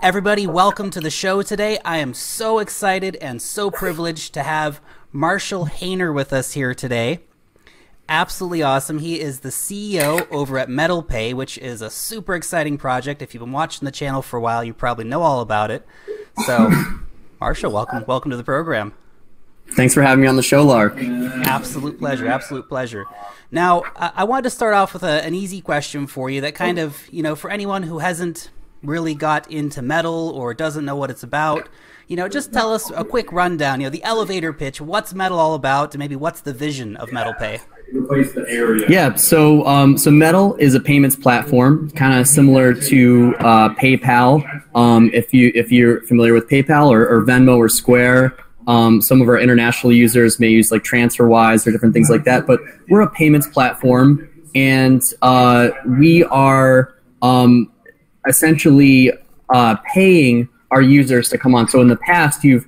Everybody, welcome to the show today. I am so excited and so privileged to have Marshall Hayner with us here today. Absolutely awesome. He is the CEO over at MetalPay, which is a super exciting project. If you've been watching the channel for a while, you probably know all about it. So, Marshall, welcome to the program. Thanks for having me on the show, Lark. Absolute pleasure, absolute pleasure. Now, I wanted to start off with an easy question for you that kind of, you know, for anyone who hasn't really got into metal or doesn't know what it's about, you know, just tell us a quick rundown, you know, the elevator pitch, what's metal all about, and maybe what's the vision of MetalPay? Yeah, so Metal is a payments platform, kind of similar to PayPal. If you're familiar with PayPal or Venmo or Square, some of our international users may use like TransferWise or different things like that. But we're a payments platform, and we are essentially paying our users to come on. So in the past, you've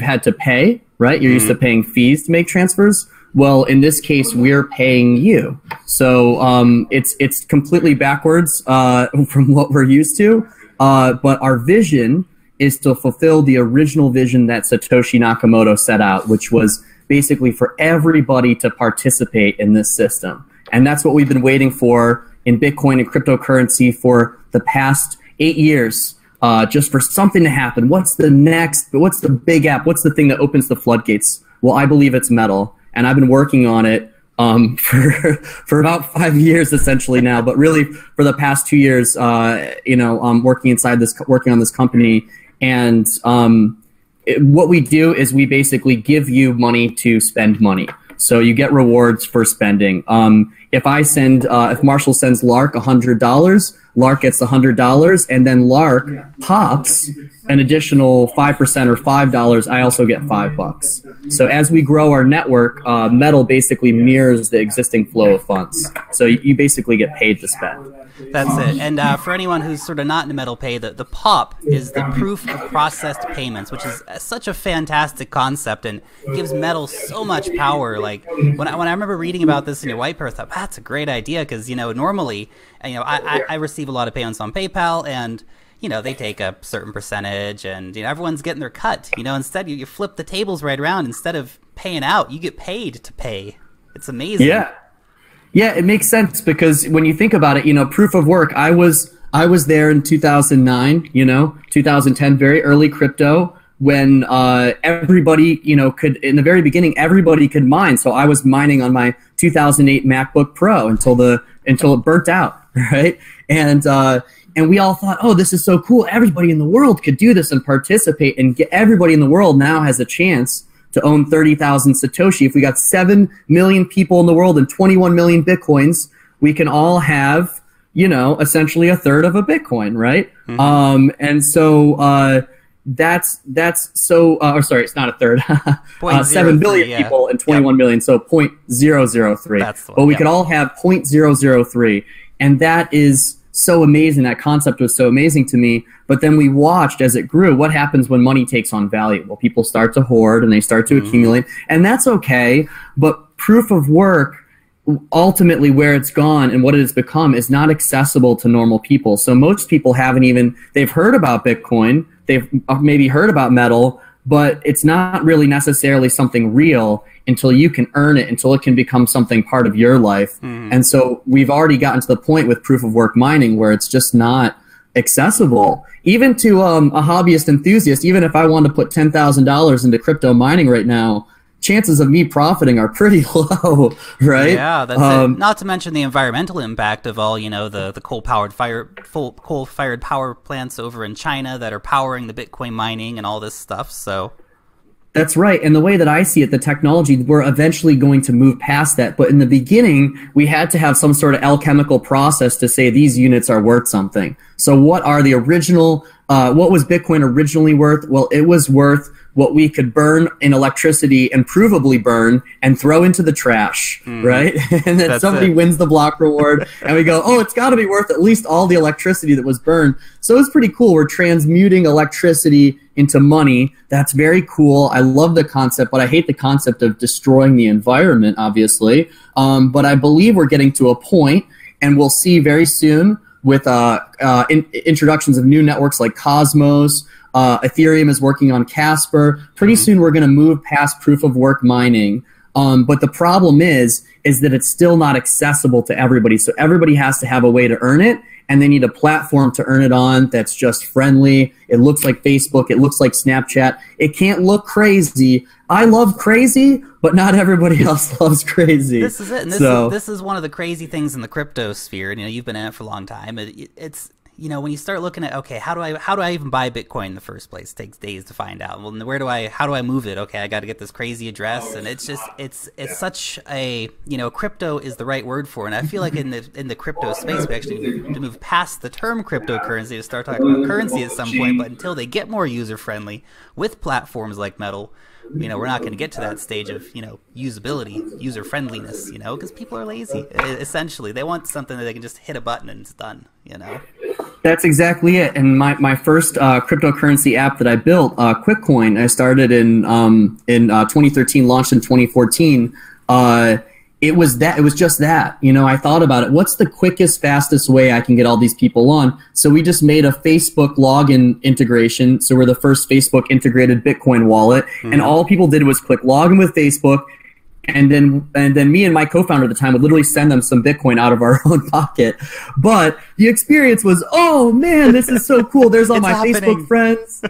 had to pay, right? You're used to paying fees to make transfers. Well, in this case, we're paying you. So it's completely backwards from what we're used to. But our vision is to fulfill the original vision that Satoshi Nakamoto set out, which was basically for everybody to participate in this system. And that's what we've been waiting for in Bitcoin and cryptocurrency for the past 8 years, just for something to happen. What's the next? What's the big app? What's the thing that opens the floodgates? Well, I believe it's Metal. And I've been working on it for about 5 years essentially now, but really for the past 2 years, you know, working on this company. And what we do is we basically give you money to spend money. So you get rewards for spending. If Marshall sends Lark $100, Lark gets $100, and then Lark pops an additional 5% or $5. I also get $5. So as we grow our network, Metal basically mirrors the existing flow of funds. So you basically get paid to spend. That's it. And for anyone who's sort of not into MetalPay, the POP is the proof of processed payments, which is such a fantastic concept and gives Metal so much power. Like when I remember reading about this in your white paper, I thought that's a great idea because, you know, normally, you know, I receive a lot of payments on PayPal, and you know, they take a certain percentage, and you know, everyone's getting their cut. You know, instead you flip the tables right around. Instead of paying out, you get paid to pay. It's amazing. Yeah. Yeah, it makes sense because when you think about it, you know, proof of work, I was there in 2009, you know, 2010, very early crypto, when everybody, you know, could, in the very beginning, everybody could mine. So I was mining on my 2008 MacBook Pro until it burnt out, right? And we all thought, oh, this is so cool. Everybody in the world could do this and participate, and everybody in the world now has a chance to own 30,000 Satoshi. If we got 7 million people in the world and 21 million Bitcoins, we can all have, you know, essentially a third of a Bitcoin, right? Mm-hmm. And so that's so, or sorry, it's not a third. 7 billion people and 21 million, so 0.003. That's the one, but we could all have 0.003, and that is so amazing. That concept was so amazing to me. But then we watched as it grew. What happens when money takes on value? Well, people start to hoard and they start to accumulate, and that's okay. But proof of work, ultimately where it's gone and what it has become, is not accessible to normal people. So most people they've heard about Bitcoin, they've maybe heard about Metal, but it's not really necessarily something real until you can earn it, until it can become something part of your life. And so we've already gotten to the point with proof of work mining where it's just not accessible, even to a hobbyist enthusiast. Even if I wanted to put $10,000 into crypto mining right now, chances of me profiting are pretty low, right? Yeah, that's it. Not to mention the environmental impact of all, you know, the coal-fired power plants over in China that are powering the Bitcoin mining and all this stuff. So that's right. And the way that I see it, the technology, we're eventually going to move past that. But in the beginning, we had to have some sort of alchemical process to say these units are worth something. So what are the original, what was Bitcoin originally worth? Well, it was worth what we could burn in electricity and provably burn and throw into the trash, right? And then somebody wins the block reward, and we go, oh, it's got to be worth at least all the electricity that was burned. So it's pretty cool. We're transmuting electricity into money. That's very cool. I love the concept, but I hate the concept of destroying the environment, obviously. But I believe we're getting to a point, and we'll see very soon, with introductions of new networks like Cosmos. Ethereum is working on Casper. Pretty soon we're going to move past proof of work mining. But the problem is that it's still not accessible to everybody. So everybody has to have a way to earn it, and they need a platform to earn it on that's just friendly. It looks like Facebook. It looks like Snapchat. It can't look crazy. I love crazy, but not everybody else loves crazy. This is it. And this is one of the crazy things in the crypto sphere. And, you've been in it for a long time. It's when you start looking at, okay, how do I even buy Bitcoin in the first place? It takes days to find out. Well, how do I move it? Okay, I got to get this crazy address, and it's just it's such a crypto is the right word for it. And I feel like in the crypto space, we actually need to move past the term cryptocurrency to start talking about currency at some point. But until they get more user friendly with platforms like Metal, we're not going to get to that stage of usability, user friendliness, because people are lazy. Essentially, they want something that they can just hit a button and it's done. That's exactly it. And my first cryptocurrency app that I built, QuickCoin, I started in 2013, launched in 2014. It was just that. I thought about it. What's the quickest, fastest way I can get all these people on? So we just made a Facebook login integration. So we're the first Facebook integrated Bitcoin wallet. And all people did was click login with Facebook. And then me and my co-founder at the time would literally send them some Bitcoin out of our own pocket. But the experience was, oh man, this is so cool. There's all my Facebook friends.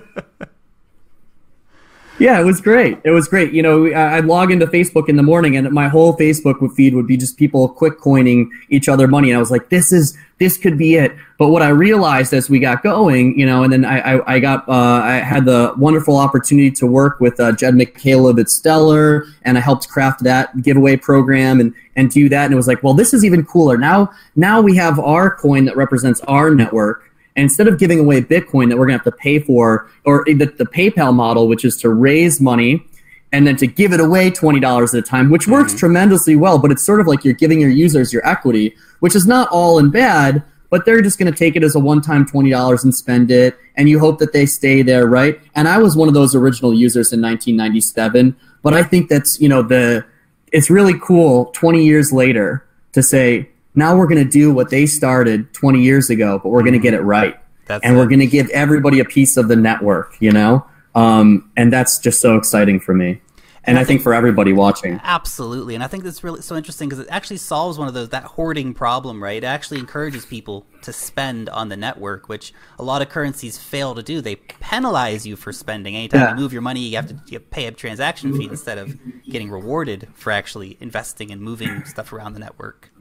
Yeah, it was great. It was great. I'd log into Facebook in the morning, and my whole Facebook feed would be just people quick coining each other money. And I was like, this could be it. But what I realized as we got going, and then I had the wonderful opportunity to work with Jed McCaleb at Stellar, and I helped craft that giveaway program and do that. And it was like, well, this is even cooler. Now we have our coin that represents our network. And instead of giving away Bitcoin that we're going to have to pay for, or the PayPal model, which is to raise money and then to give it away $20 at a time, which works tremendously well, but it's sort of like you're giving your users your equity, which is not all in bad, but they're just going to take it as a one-time $20 and spend it, and you hope that they stay there, right? And I was one of those original users in 1997, but I think that's, it's really cool 20 years later to say, now we're going to do what they started 20 years ago, but we're going to get it right. We're going to give everybody a piece of the network, and that's just so exciting for me. And I think for everybody watching. Absolutely. And I think that's really so interesting because it actually solves one of that hoarding problem, right? It actually encourages people to spend on the network, which a lot of currencies fail to do. They penalize you for spending. Anytime you move your money, you have to pay a transaction fee instead of getting rewarded for actually investing and moving stuff around the network.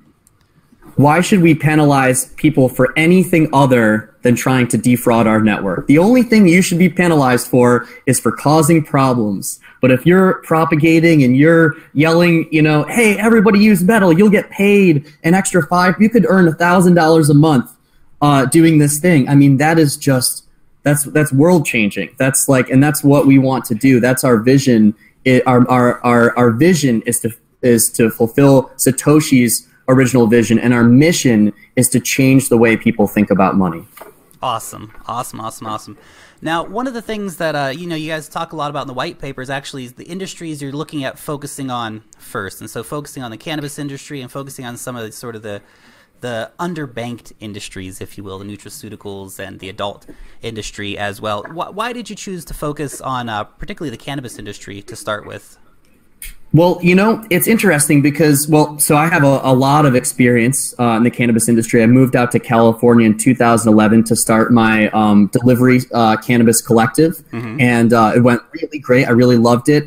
Why should we penalize people for anything other than trying to defraud our network? The only thing you should be penalized for is for causing problems. But if you're propagating and you're yelling, hey, everybody use Metal, you'll get paid an extra you could earn $1,000 a month doing this thing. I mean, that is just, that's world changing. That's and that's what we want to do. That's our vision. Our vision is to fulfill Satoshi's original vision, and our mission is to change the way people think about money. Awesome. Now, one of the things that you guys talk a lot about in the white paper is actually the industries you're looking at focusing on first, and so focusing on the cannabis industry and focusing on some of the underbanked industries, if you will, the nutraceuticals and the adult industry as well. Why did you choose to focus on particularly the cannabis industry to start with? Well, it's interesting because, so I have a lot of experience in the cannabis industry. I moved out to California in 2011 to start my delivery cannabis collective, and it went really great. I really loved it.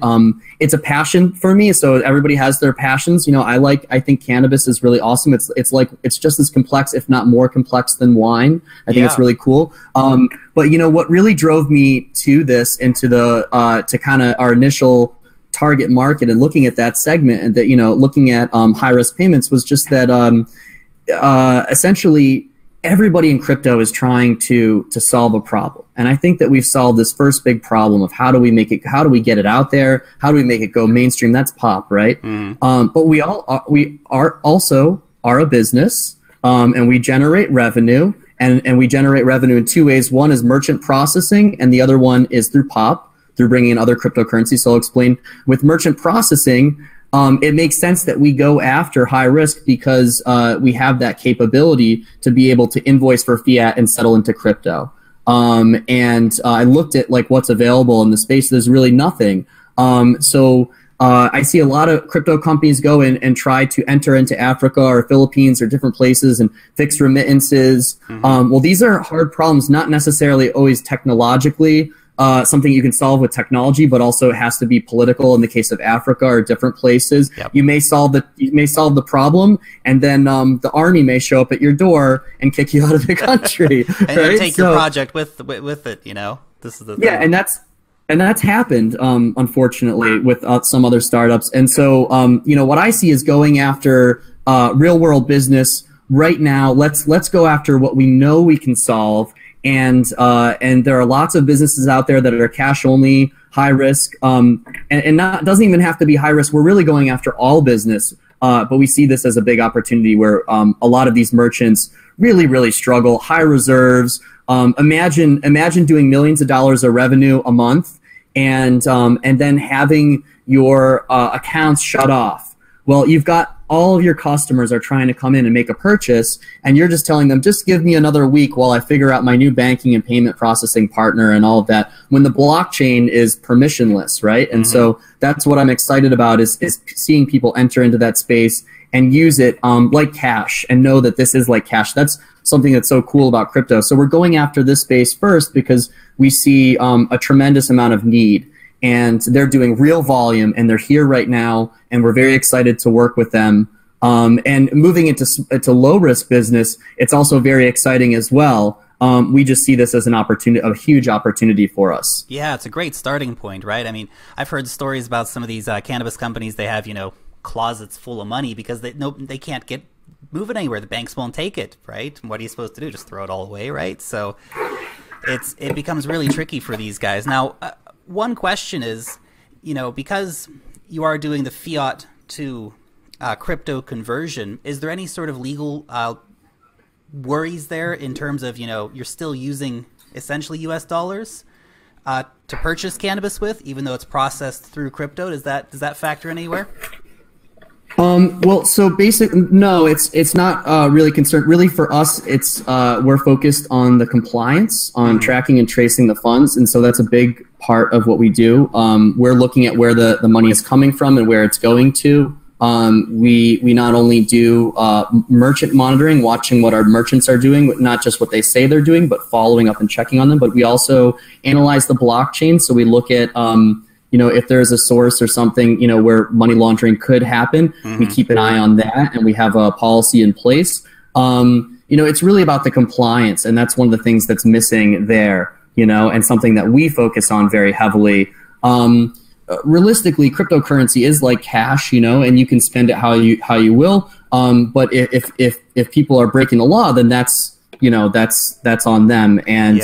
It's a passion for me, so everybody has their passions. I think cannabis is really awesome. It's just as complex, if not more complex than wine. I think it's really cool. But what really drove me to this and to kind of our initial target market and looking at that segment and that, looking at high risk payments was just that essentially everybody in crypto is trying to solve a problem. And I think that we've solved this first big problem of how do we get it out there? How do we make it go mainstream? That's pop, right? But we also are a business, and we generate revenue, and we generate revenue in two ways. One is merchant processing, and the other one is through pop, through bringing in other cryptocurrencies. So I'll explain. With merchant processing, it makes sense that we go after high risk because we have that capability to be able to invoice for fiat and settle into crypto. I looked at like what's available in the space. There's really nothing. I see a lot of crypto companies go in and try to enter into Africa or Philippines or different places and fix remittances. Well, these are hard problems, not necessarily always technologically something you can solve with technology, but also it has to be political in the case of Africa or different places. Yep. You may solve the problem, and then the army may show up at your door and kick you out of the country. And right? take your project with it, you know? This is the thing. Yeah, and that's happened, unfortunately, with some other startups. And so, you know, what I see is going after real world business right now. Let's go after what we know we can solve. And there are lots of businesses out there that are cash only, high risk, and doesn't even have to be high risk. We're really going after all business, but we see this as a big opportunity where a lot of these merchants really struggle, high reserves. Imagine doing millions of dollars of revenue a month, and then having your accounts shut off. Well, you've got all of your customers are trying to come in and make a purchase, and you're just telling them, just give me another week while I figure out my new banking and payment processing partner and all of that, when the blockchain is permissionless, right? And so that's what I'm excited about is seeing people enter into that space and use it like cash and know that this is like cash. That's something that's so cool about crypto. So we're going after this space first because we see a tremendous amount of need. And they're doing real volume, and they're here right now, and we're very excited to work with them. And moving into low risk business, it's also very exciting as well. We just see this as an opportunity, a huge opportunity for us. Yeah, it's a great starting point, right? I mean, I've heard stories about some of these cannabis companies. They have, you know, closets full of money because they can't get moving anywhere. The banks won't take it, right? And what are you supposed to do? Just throw it all away, right? So it becomes really tricky for these guys. Now, one question is, you know, because you are doing the fiat to crypto conversion, is there any sort of legal worries there in terms of, you know, you're still using essentially US dollars to purchase cannabis with, even though it's processed through crypto? Does that factor in anywhere? Well, so no, it's not really concerned. Really, for us, it's we're focused on the compliance, on tracking and tracing the funds, and so that's a big part of what we do. We're looking at where the money is coming from and where it's going to. We not only do merchant monitoring, watching what our merchants are doing, not just what they say they're doing, but following up and checking on them. But we also analyze the blockchain, so we look at you know, if there's a source or something, you know, where money laundering could happen, we keep an eye on that, and we have a policy in place. You know, it's really about the compliance, and that's one of the things that's missing there, you know, and something that we focus on very heavily. Realistically, cryptocurrency is like cash, you know, and you can spend it how you will. But if people are breaking the law, then that's, you know, that's on them. And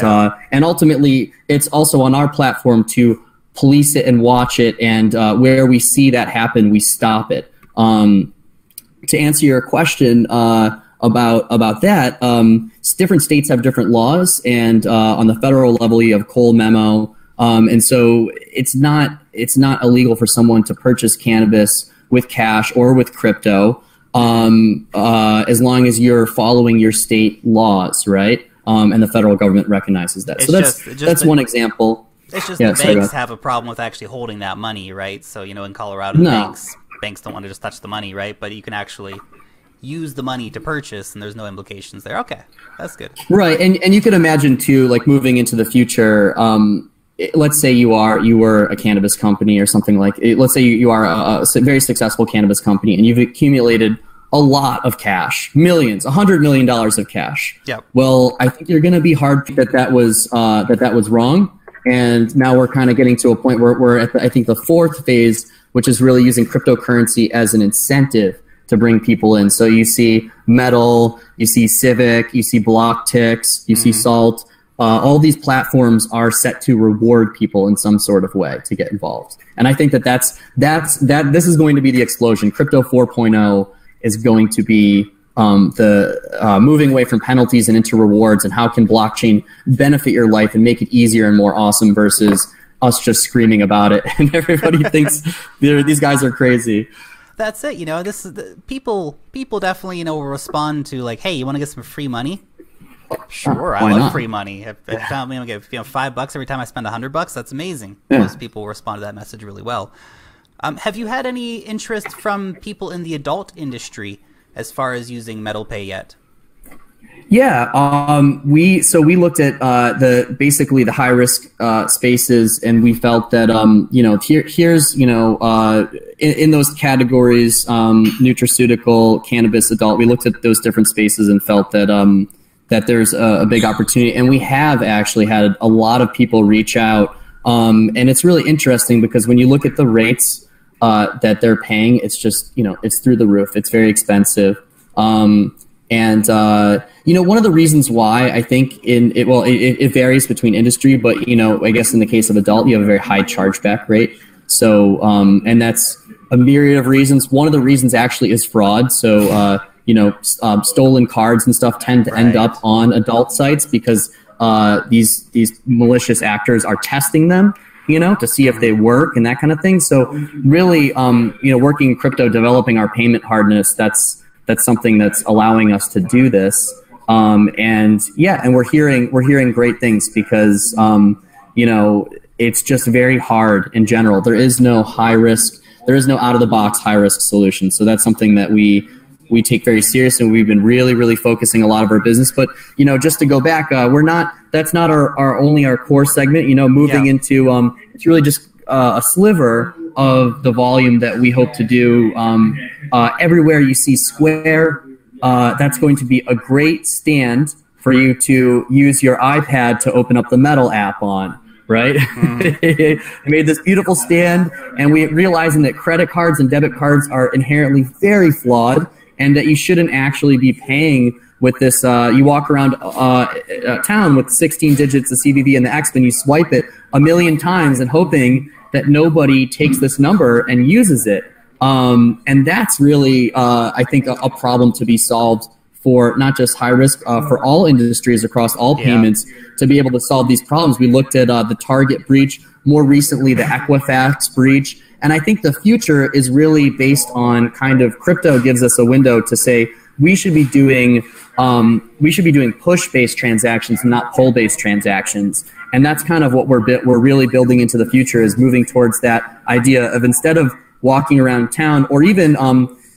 and ultimately, it's also on our platform to police it and watch it, and where we see that happen, we stop it. To answer your question about that, different states have different laws, and on the federal level, you have Coinmama, and so it's not illegal for someone to purchase cannabis with cash or with crypto, as long as you're following your state laws, right? And the federal government recognizes that. So that's one example. It's just the banks have a problem with actually holding that money, right? So, you know, in Colorado, banks don't want to just touch the money, right? But you can actually use the money to purchase, and there's no implications there. Okay, that's good. Right, and you can imagine too, like moving into the future. Let's say you were a cannabis company or something like. Let's say you are a very successful cannabis company, and you've accumulated a lot of cash, millions, $100 million of cash. Yep. Well, I think you're going to be hard that was wrong. And now we're kind of getting to a point where we're at, I think, the fourth phase, which is really using cryptocurrency as an incentive to bring people in. So you see Metal, you see Civic, you see BlockTix, you see Salt. All these platforms are set to reward people in some sort of way to get involved. And I think that this is going to be the explosion. Crypto 4.0 is going to be the moving away from penalties and into rewards, and how can blockchain benefit your life and make it easier and more awesome versus us just screaming about it and everybody thinks these guys are crazy. that's it. You know, this is people definitely, you know, will respond to like, hey, you want to get some free money? Sure, I love free money. If you know, get $5 every time I spend $100, that's amazing. Yeah. Most people will respond to that message really well. Have you had any interest from people in the adult industry as far as using MetalPay yet? Yeah, we looked at basically the high risk spaces, and we felt that you know, here's you know, in those categories, nutraceutical, cannabis, adult. We looked at those different spaces and felt that that there's a big opportunity, and we have actually had a lot of people reach out, and it's really interesting because when you look at the rates that they're paying, it's just, you know, it's through the roof. It's very expensive. And, you know, one of the reasons why I think it varies between industry, but, you know, I guess in the case of adult, you have a very high chargeback rate. So, and that's a myriad of reasons. One of the reasons actually is fraud. So, you know, stolen cards and stuff tend to end up on adult sites because these malicious actors are testing them, you know, to see if they work and that kind of thing. So really, you know, working in crypto, developing our payment hardness, that's something that's allowing us to do this. And yeah, and we're hearing great things because, you know, it's just very hard in general. There is no out of the box high risk solution. So that's something that we take very serious, and we've been really focusing a lot of our business. But, you know, just to go back, that's not our core segment, you know, moving into, it's really just a sliver of the volume that we hope to do. Everywhere you see Square, that's going to be a great stand for you to use your iPad to open up the Metal app on, right? I made this beautiful stand, and we realizing that credit cards and debit cards are inherently very flawed, and that you shouldn't actually be paying with this. You walk around town with 16 digits of CVV and the X, and you swipe it a million times and hoping that nobody takes this number and uses it. And that's really, I think, a problem to be solved for not just high risk, for all industries across all payments, to be able to solve these problems. We looked at the Target breach, more recently the Equifax breach. And I think the future is really based on kind of crypto gives us a window to say we should be doing push-based transactions, not pull-based transactions. And that's kind of what we're really building into the future, is moving towards that idea of, instead of walking around town, or even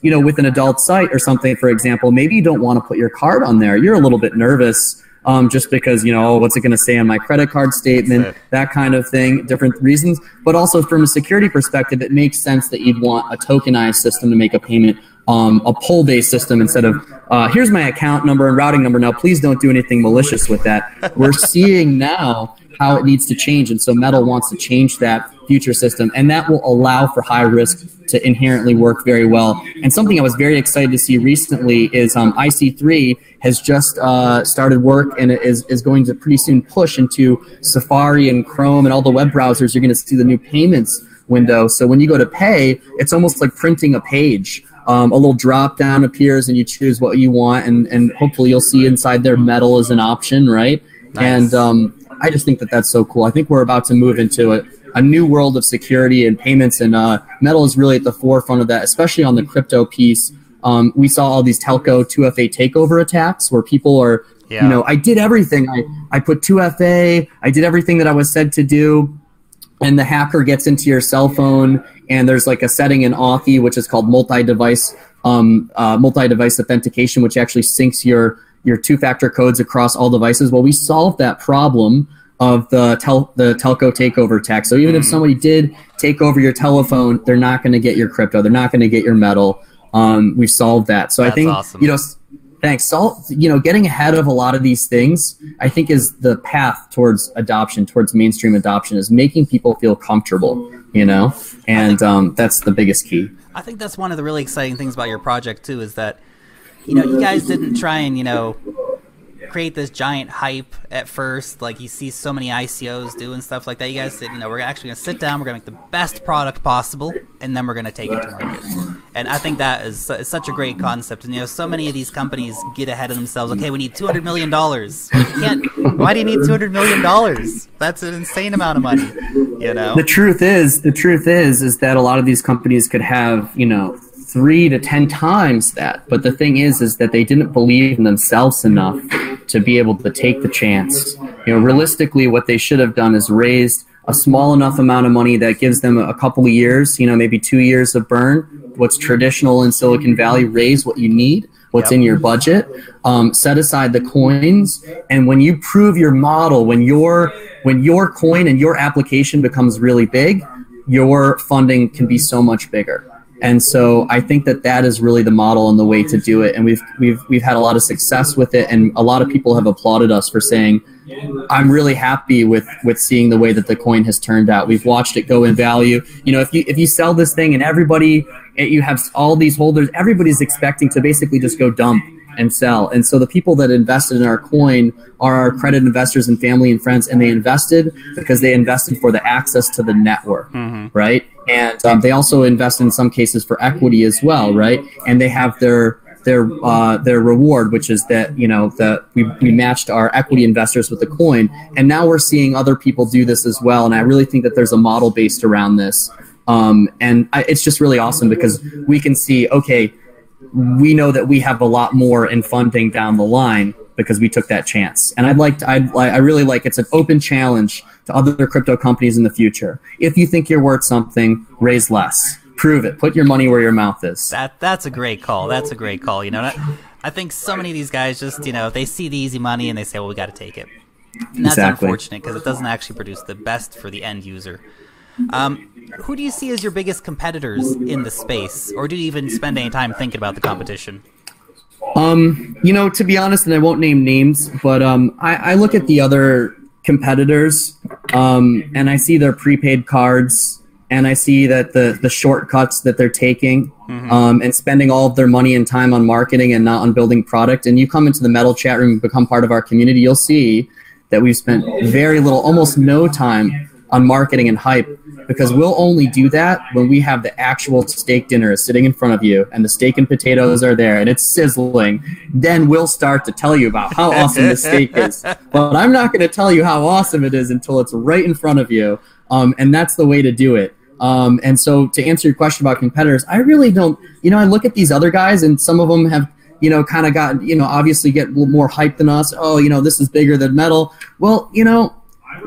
you know, with an adult site or something, for example, maybe you don't want to put your card on there. You're a little bit nervous. Just because, you know, what's it going to say on my credit card statement, that kind of thing, different reasons. But also from a security perspective, it makes sense that you'd want a tokenized system to make a payment, a pull-based system instead of, here's my account number and routing number. Now, please don't do anything malicious with that. We're seeing now how it needs to change. And so Metal wants to change that future system, and that will allow for high risk to inherently work very well. And something I was very excited to see recently is IC3 has just started work, and it is going to pretty soon push into Safari and Chrome and all the web browsers. You're going to see the new payments window. So when you go to pay, it's almost like printing a page. A little drop down appears, and you choose what you want, and hopefully you'll see inside there Metal as an option, right? Nice. And I just think that that's so cool. I think we're about to move into a new world of security and payments, and Metal is really at the forefront of that, especially on the crypto piece. We saw all these telco 2FA takeover attacks where people are, you know, I did everything. I put 2FA, I did everything that I was said to do, and the hacker gets into your cell phone, and there's like a setting in Authy, which is called multi-device authentication, which actually syncs your two-factor codes across all devices. Well, we solved that problem of the telco takeover attack. So even if somebody did take over your telephone, they're not going to get your crypto. They're not going to get your Metal. We've solved that. So that's, I think, awesome. You know, thanks. You know, getting ahead of a lot of these things, I think, is the path towards adoption, towards mainstream adoption, is making people feel comfortable, you know, and that's the biggest key. I think that's one of the really exciting things about your project too, is that, you know, you guys didn't try and, you know, create this giant hype at first, like you see so many ICOs doing stuff like that. You guys said, you know, we're actually going to sit down, we're going to make the best product possible, and then we're going to take it to market. And I think that is such a great concept. And, you know, so many of these companies get ahead of themselves. Okay, we need $200 million. Why do you need $200 million? That's an insane amount of money, you know? The truth is that a lot of these companies could have, you know, 3 to 10 times that. But the thing is that they didn't believe in themselves enough to be able to take the chance. You know, realistically, what they should have done is raised a small enough amount of money that gives them a couple of years, you know, maybe 2 years of burn. What's traditional in Silicon Valley, raise what you need, what's in your budget, set aside the coins, and when you prove your model, when your coin and your application becomes really big, your funding can be so much bigger. And so I think that that is really the model and the way to do it. And we've had a lot of success with it, and a lot of people have applauded us for saying, I'm really happy with seeing the way that the coin has turned out. We've watched it go in value. You know, if you sell this thing and you have all these holders, everybody's expecting to basically just go dump and sell. And so the people that invested in our coin are our credit investors and family and friends, and they invested because they invested for the access to the network, right? And they also invest in some cases for equity as well, right? And they have their reward, which is that, you know, we matched our equity investors with the coin, and now we're seeing other people do this as well. And I really think that there's a model based around this, it's just really awesome because we can see, okay, we know that we have a lot more in funding down the line because we took that chance. And I really like, it's an open challenge to other crypto companies in the future. If you think you're worth something, raise less. Prove it. Put your money where your mouth is. That's a great call. That's a great call. You know, I think so many of these guys just, you know, they see the easy money and they say, well, we got to take it. And that's unfortunate because it doesn't actually produce the best for the end user. Who do you see as your biggest competitors in the space, or do you even spend any time thinking about the competition? You know, to be honest, and I won't name names, but I look at the other competitors, and I see their prepaid cards, and I see that the shortcuts that they're taking, and spending all of their money and time on marketing and not on building product. And you come into the Metal chat room and become part of our community, you'll see that we've spent very little, almost no time on marketing and hype, because we'll only do that when we have the actual steak dinner sitting in front of you and the steak and potatoes are there and it's sizzling. Then we'll start to tell you about how awesome the steak is. But I'm not going to tell you how awesome it is until it's right in front of you. And that's the way to do it. And so to answer your question about competitors, I really don't, you know, I look at these other guys and some of them have, you know, kind of got, you know, obviously get a little more hype than us. Oh, you know, this is bigger than Metal. Well, you know,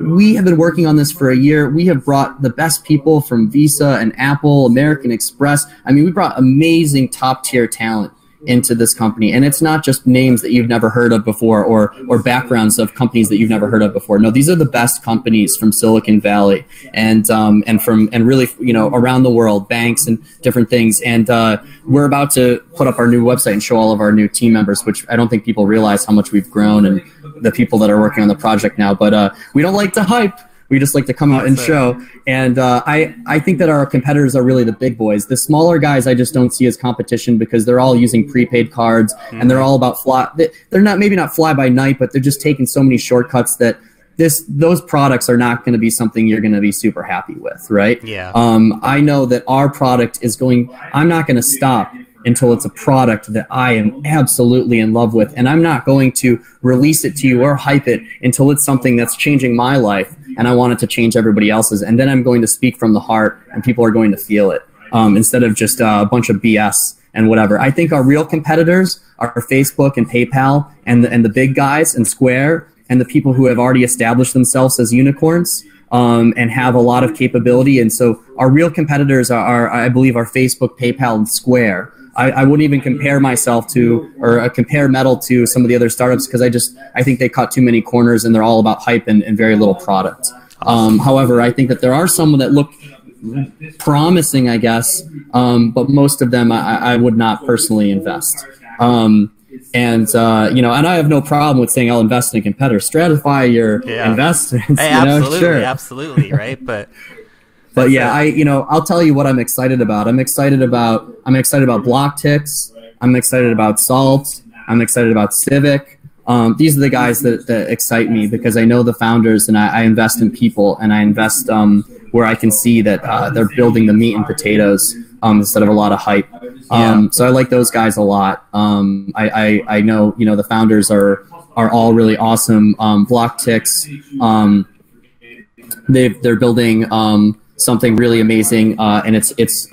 we have been working on this for a year. We have brought the best people from Visa and Apple, American Express. I mean, we brought amazing top tier talent into this company. And it's not just names that you've never heard of before or backgrounds of companies that you've never heard of before. No, these are the best companies from Silicon Valley and really, you know, around the world, banks and different things. And we're about to put up our new website and show all of our new team members, which I don't think people realize how much we've grown and the people that are working on the project now. But we don't like to hype. We just like to come out and show. And I think that our competitors are really the big boys. The smaller guys I just don't see as competition because they're all using prepaid cards and they're all about they're not, maybe not fly by night, but they're just taking so many shortcuts that those products are not going to be something you're going to be super happy with, right? Yeah. I know that our product is I'm not going to stop until it's a product that I am absolutely in love with. And I'm not going to release it to you or hype it until it's something that's changing my life and I want it to change everybody else's. And then I'm going to speak from the heart and people are going to feel it instead of just a bunch of BS and whatever. I think our real competitors are Facebook and PayPal and the big guys and Square and the people who have already established themselves as unicorns and have a lot of capability. And so our real competitors are I believe, are Facebook, PayPal, and Square. I wouldn't even compare myself to or compare Metal to some of the other startups because I think they cut too many corners and they're all about hype and very little product. However, I think that there are some that look promising, I guess, but most of them I would not personally invest. You know, and I have no problem with saying I'll invest in a competitor. Stratify your investments. Hey, you know? absolutely, Sure. absolutely, right? But yeah, I'll tell you what I'm excited about. I'm excited about BlockTix. I'm excited about Salt. I'm excited about Civic. These are the guys that excite me because I know the founders and I invest in people and I invest where I can see that they're building the meat and potatoes instead of a lot of hype. So I like those guys a lot. I know, you know, the founders are all really awesome. BlockTix, they're building something really amazing, and it's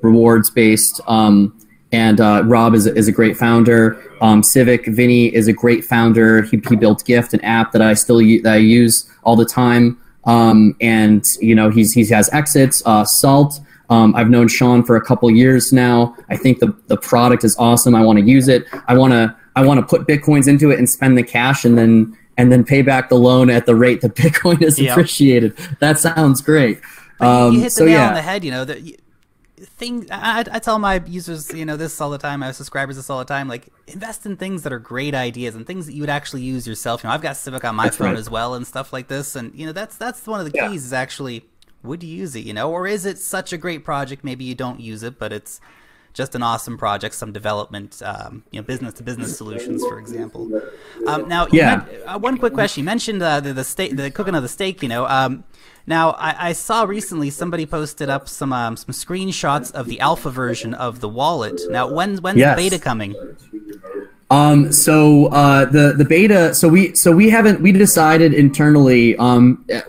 rewards based. And Rob is a great founder. Civic Vinny is a great founder. He built Gift, an app that I use all the time. And you know, he has exits. Salt. I've known Sean for a couple years now. I think the product is awesome. I want to use it. I want to put Bitcoins into it and spend the cash, and then pay back the loan at the rate that Bitcoin is appreciated. That sounds great. You hit the nail on the head. You know, I tell my users, you know, this all the time, my subscribers this all the time, like, invest in things that are great ideas and things that you would actually use yourself. You know, I've got Civic on my phone as well and stuff like this. And, you know, that's one of the keys is actually, would you use it, you know, or is it such a great project, maybe you don't use it, but it's just an awesome project, some development, you know, business-to-business solutions, for example. Now, one quick question. You mentioned the cooking of the steak, you know. Now, I saw recently somebody posted up some screenshots of the alpha version of the wallet. Now, when's the beta coming? The beta. So we decided internally.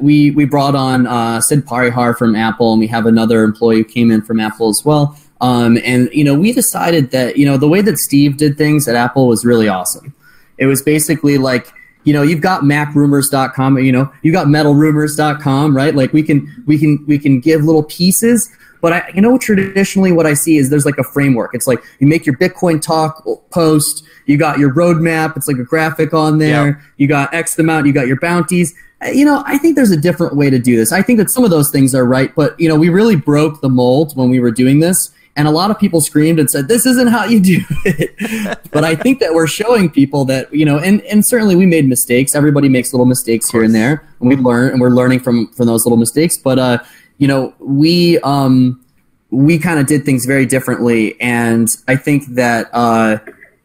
We brought on Sid Parihar from Apple, and we have another employee who came in from Apple as well. And you know, we decided that, you know, the way that Steve did things at Apple was really awesome. It was basically like, you know, you've got macrumors.com, you know, you got metalrumors.com, right? Like we can give little pieces, but you know, traditionally what I see is there's like a framework. It's like you make your Bitcoin talk post, you got your roadmap, it's like a graphic on there, you got X amount, you got your bounties. You know, I think there's a different way to do this. I think that some of those things are right, but you know, we really broke the mold when we were doing this. And a lot of people screamed and said, this isn't how you do it. But I think that we're showing people that, you know, and certainly we made mistakes. Everybody makes little mistakes here and there. And we learn, and we're learning from those little mistakes. But, you know, we kind of did things very differently. And I think that,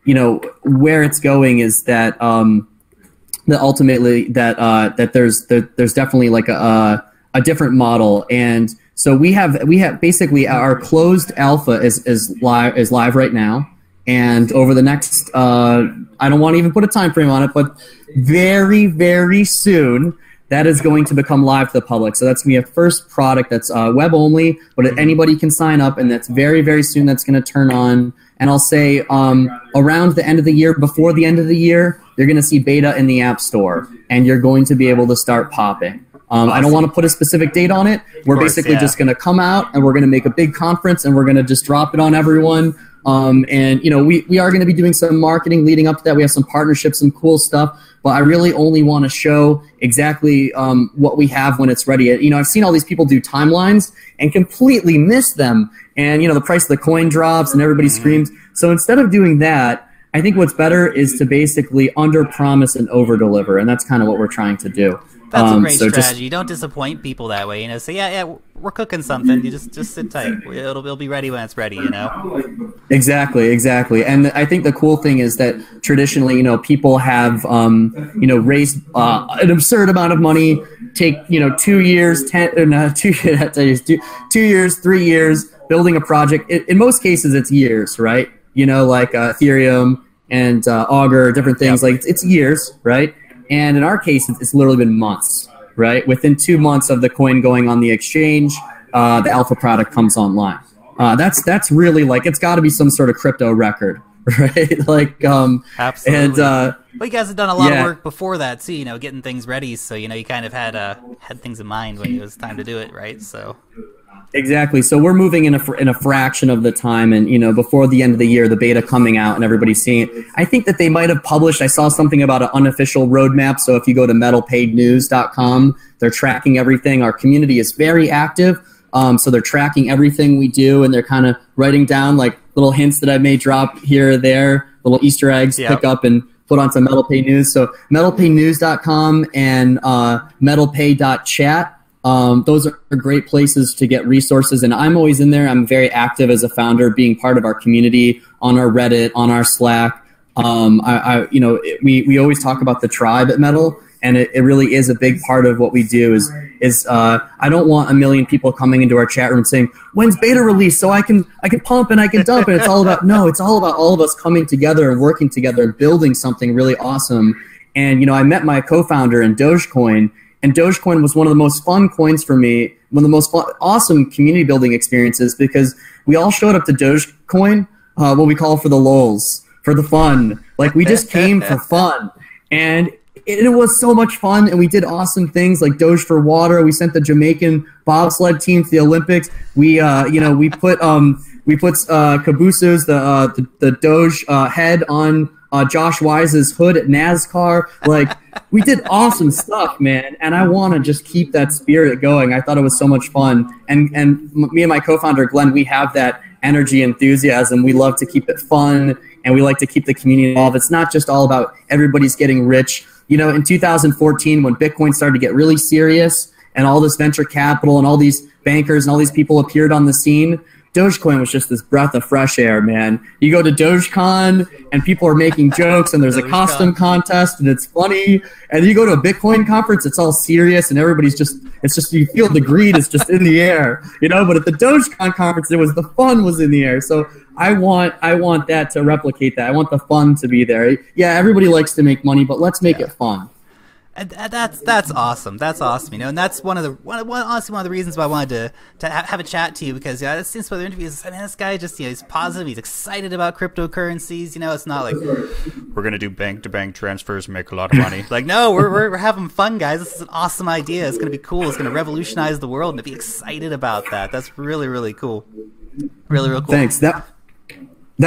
you know, where it's going is that, that ultimately that there's definitely like a different model. And so we have basically our closed alpha is live right now, and over the next I don't want to even put a time frame on it, but very soon that is going to become live to the public. So that's gonna be a first product that's web only, but anybody can sign up, and that's very soon that's going to turn on. And I'll say around the end of the year, before the end of the year, you're going to see beta in the App Store, and you're going to be able to start popping. I don't want to put a specific date on it. We're basically just going to come out, and we're going to make a big conference, and we're going to just drop it on everyone. And, you know, we are going to be doing some marketing leading up to that. We have some partnerships, some cool stuff. But I really only want to show exactly what we have when it's ready. You know, I've seen all these people do timelines and completely miss them. And, you know, the price of the coin drops and everybody screams. So instead of doing that, I think what's better is to basically under-promise and over-deliver. And that's kind of what we're trying to do. That's a great strategy. Don't disappoint people that way. You know, say, yeah, we're cooking something. You just sit tight. It'll be ready when it's ready. You know. Exactly. And I think the cool thing is that traditionally, you know, people have, you know, raised an absurd amount of money. Take, you know, 2 years, 2 years, 3 years building a project. In most cases, it's years, right? You know, like Ethereum and Augur, different things. Like it's years, right? And in our case, it's literally been months, right? Within 2 months of the coin going on the exchange, the alpha product comes online. That's really like, it's got to be some sort of crypto record, right? Like, absolutely. And well, you guys have done a lot of work before that too. You know, getting things ready, so you know you kind of had things in mind when it was time to do it, right? So. Exactly. So we're moving in a fraction of the time, and you know, before the end of the year, the beta coming out and everybody's seeing it. I think that they might have published. I saw something about an unofficial roadmap. So if you go to metalpaidnews.com, they're tracking everything. Our community is very active, so they're tracking everything we do, and they're kind of writing down like little hints that I may drop here or there, little Easter eggs, pick up and put onto MetalPay News. So metalpaidnews.com and metalpay.chat. Those are great places to get resources, and I'm always in there. I'm very active as a founder, being part of our community on our Reddit, on our Slack. You know, we always talk about the tribe at Metal, and it really is a big part of what we do. Is I don't want a million people coming into our chat room saying, "When's beta release?" So I can pump and I can dump, and it's all about it's all about all of us coming together and working together and building something really awesome. And you know, I met my co-founder in Dogecoin. And Dogecoin was one of the most fun coins for me one of the most awesome community building experiences, because we all showed up to Dogecoin, what we call for the lulz, for the fun. Like, we just came for fun, and it was so much fun, and we did awesome things like Doge for water. We sent the Jamaican bobsled team to the Olympics. We we put Cabooses, the Doge head on Josh Wise's hood at NASCAR. Like, we did awesome stuff, man, and I want to just keep that spirit going. I thought it was so much fun, and me and my co-founder Glenn, we have that energy, enthusiasm. We love to keep it fun, and we like to keep the community involved. It's not just all about everybody's getting rich. You know, in 2014, when Bitcoin started to get really serious and all this venture capital and all these bankers and all these people appeared on the scene, Dogecoin was just this breath of fresh air, man. You go to DogeCon and people are making jokes and there's a costume contest and it's funny. And you go to a Bitcoin conference, it's all serious and everybody's just, it's just, you feel the greed is just in the air, you know. But at the DogeCon conference, it was, the fun was in the air. So I want that to replicate that. I want the fun to be there. Yeah, everybody likes to make money, but let's make it fun. And that's awesome. That's awesome, you know, and that's honestly one of the reasons why I wanted to have a chat to you, because it seems by the interviews, I mean, this guy just, you know, he's positive, he's excited about cryptocurrencies. You know, it's not like we're gonna do bank-to-bank transfers and make a lot of money. Like, no, we're having fun, guys. This is an awesome idea. It's gonna be cool. It's gonna revolutionize the world, and to be excited about that, that's really, really cool. Really, really cool. Thanks. That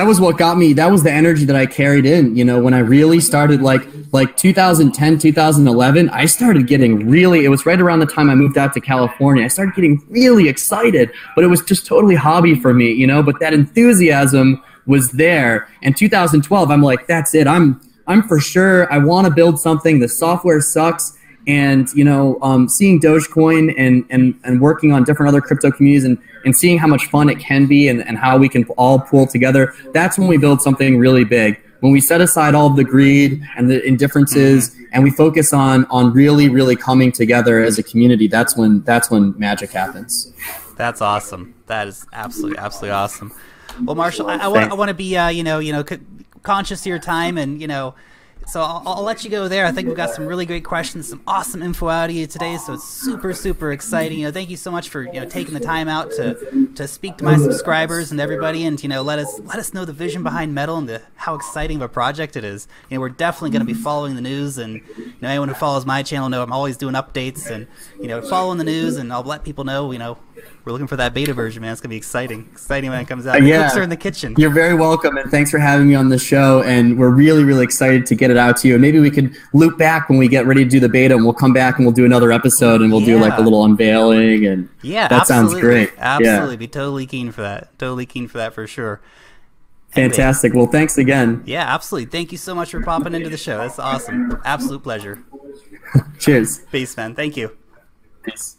was what got me. That was the energy that I carried in, you know, when I really started, like 2010, 2011, I started getting really, it was right around the time I moved out to California. I started getting really excited, but it was just totally hobby for me, you know, but that enthusiasm was there. And 2012, I'm like, that's it. I'm for sure. I want to build something. The software sucks. And, you know, seeing Dogecoin and working on different other crypto communities and seeing how much fun it can be and how we can all pull together, that's when we build something really big. When we set aside all of the greed and the indifferences and we focus on really, really coming together as a community, that's when magic happens. That's awesome. That is absolutely awesome. Well, Marshall, I want to be, conscious of your time, and, you know, so I'll let you go there. I think we've got some really great questions, some awesome info out of you today. So it's super, super exciting. You know, thank you so much for, you know, taking the time out to speak to my subscribers and everybody, and, you know, let us know the vision behind Metal and how exciting of a project it is. You know, we're definitely going to be following the news, and, you know, anyone who follows my channel know I'm always doing updates and, you know, following the news, and I'll let people know, you know, we're looking for that beta version, man. It's going to be exciting when it comes out. The cooks are in the kitchen. You're very welcome, and thanks for having me on the show, and we're really, really excited to get it out to you. And maybe we could loop back when we get ready to do the beta, and we'll come back and we'll do another episode, and we'll do like a little unveiling, and that sounds great. Absolutely. Be totally keen for that. Totally keen for that for sure. Fantastic. Anyway, well, thanks again. Yeah, absolutely. Thank you so much for popping into the show. That's awesome. Absolute pleasure. Cheers. Peace, man. Thank you. Peace.